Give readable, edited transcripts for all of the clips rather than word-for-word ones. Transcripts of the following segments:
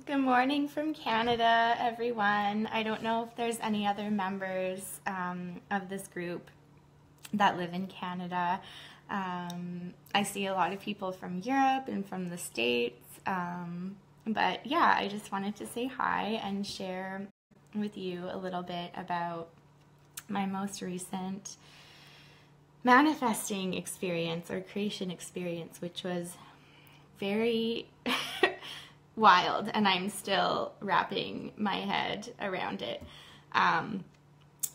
Good morning from Canada, everyone. I don't know if there's any other members of this group that live in Canada. I see a lot of people from Europe and from the States. But yeah, I just wanted to say hi and share with you a little bit about my most recent manifesting experience or creation experience, which was very wild, and I'm still wrapping my head around it.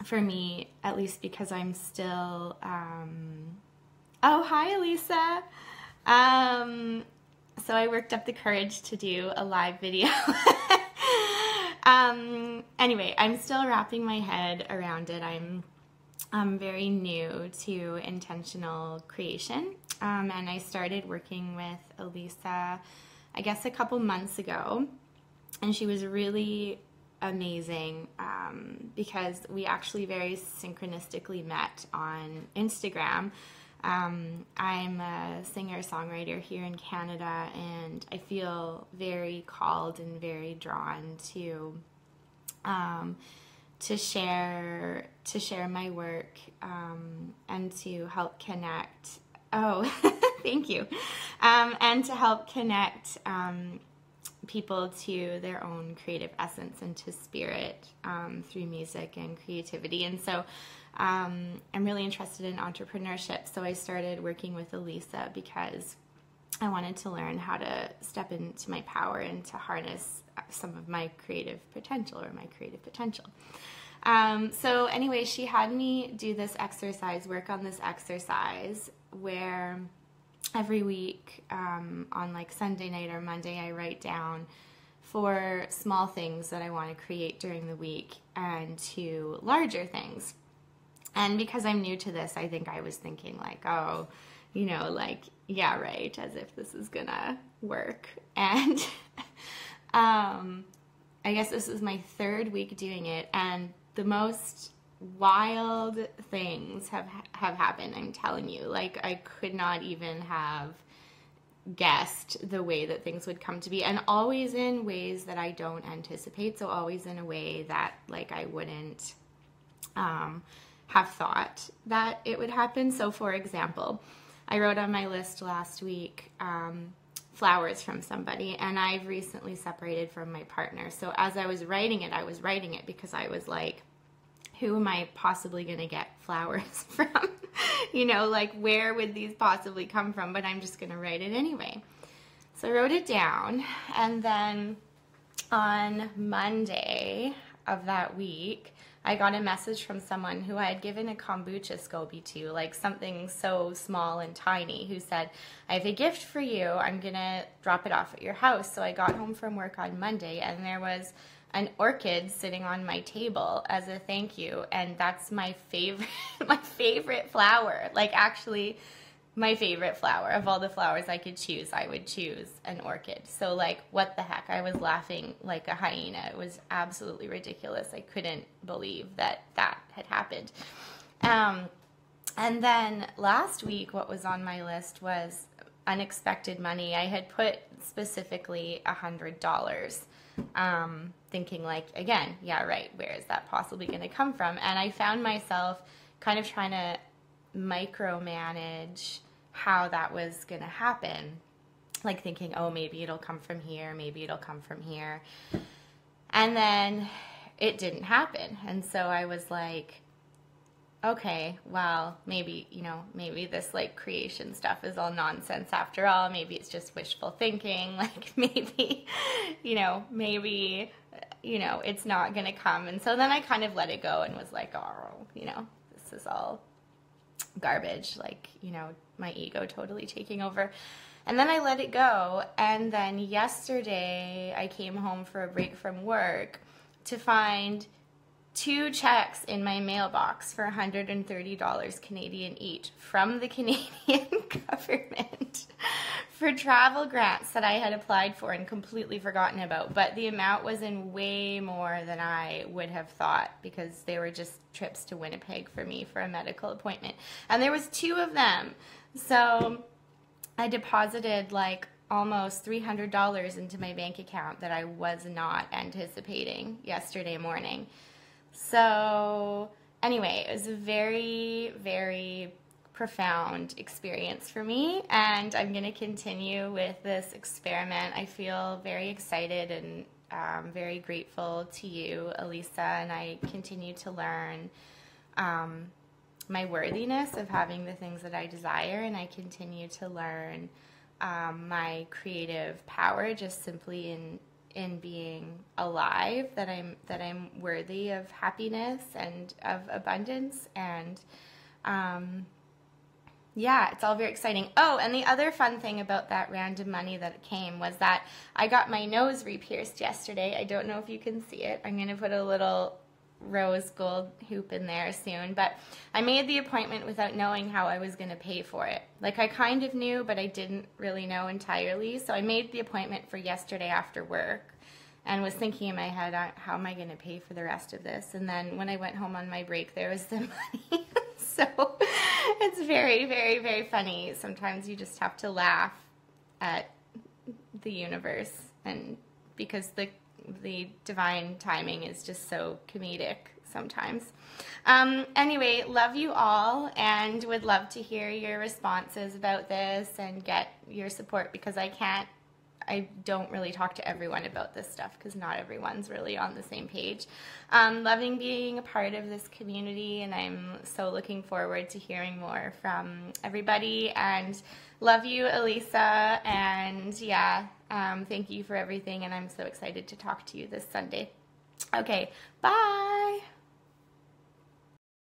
For me, at least, because I'm still, oh, hi, Elisa. So I worked up the courage to do a live video. Anyway, I'm still wrapping my head around it. I'm very new to intentional creation, and I started working with Elisa, I guess, a couple months ago, and she was really amazing because we actually very synchronistically met on Instagram. I'm a singer-songwriter here in Canada, and I feel very called and very drawn to share my work and to help connect. Oh, thank you. And to help connect people to their own creative essence and to spirit through music and creativity. And so I'm really interested in entrepreneurship. So I started working with Elisa because I wanted to learn how to step into my power and to harness some of my creative potential. So anyway, she had me do this exercise, work on this exercise where every week on like Sunday night or Monday, I write down 4 small things that I want to create during the week and 2 larger things. And because I'm new to this, I think I was thinking like, oh, you know, like, yeah, right, as if this is gonna work. And I guess this is my 3rd week doing it, and the most wild things have happened, I'm telling you. Like, I could not even have guessed the way that things would come to be, and always in ways that I don't anticipate, so always in a way that, like, I wouldn't have thought that it would happen. So, for example, I wrote on my list last week flowers from somebody, and I've recently separated from my partner. So as I was writing it because I was like, who am I possibly going to get flowers from? You know, like, where would these possibly come from? But I'm just going to write it anyway. So I wrote it down, and then on Monday of that week, I got a message from someone who I had given a kombucha SCOBY to, like something so small and tiny, who said, I have a gift for you. I'm going to drop it off at your house. So I got home from work on Monday, and there was an orchid sitting on my table as a thank you. And that's my favorite flower. Like, actually, my favorite flower. Of all the flowers I could choose, I would choose an orchid. So, like, what the heck? I was laughing like a hyena. It was absolutely ridiculous. I couldn't believe that had happened. And then last week, what was on my list was unexpected money. I had put specifically $100, thinking, like, again, yeah, right, where is that possibly going to come from? And I found myself kind of trying to micromanage how that was going to happen, like thinking, oh, maybe it'll come from here, maybe it'll come from here, and then it didn't happen. And so I was like, okay, well, maybe, you know, maybe this, like, creation stuff is all nonsense after all. Maybe it's just wishful thinking. Like, maybe, it's not going to come. And so then I kind of let it go and was like, oh, this is all garbage. Like, my ego totally taking over. And then I let it go. And then yesterday I came home for a break from work to find 2 checks in my mailbox for $130 Canadian each from the Canadian government for travel grants that I had applied for and completely forgotten about. But the amount was in way more than I would have thought, because they were just trips to Winnipeg for me for a medical appointment. And there was 2 of them. So I deposited like almost $300 into my bank account that I was not anticipating yesterday morning. So anyway, it was a very, very profound experience for me, and I'm going to continue with this experiment. I feel very excited and very grateful to you, Elisa, and I continue to learn my worthiness of having the things that I desire, and I continue to learn my creative power just simply in being alive, that I'm worthy of happiness and of abundance, and yeah, it's all very exciting. Oh, and the other fun thing about that random money that came was that I got my nose re-pierced yesterday. I don't know if you can see it. I'm going to put a little rose gold hoop in there soon, but I made the appointment without knowing how I was going to pay for it. Like, I kind of knew, but I didn't really know entirely. So I made the appointment for yesterday after work and was thinking in my head, how am I going to pay for the rest of this? And then when I went home on my break, there was the money. So it's very, very, very funny. Sometimes you just have to laugh at the universe, and because the divine timing is just so comedic sometimes. Anyway, love you all, and would love to hear your responses about this and get your support, because I don't really talk to everyone about this stuff because not everyone's really on the same page. Loving being a part of this community, and I'm so looking forward to hearing more from everybody. And love you, Elisa, and yeah, thank you for everything, and I'm so excited to talk to you this Sunday. Okay, bye!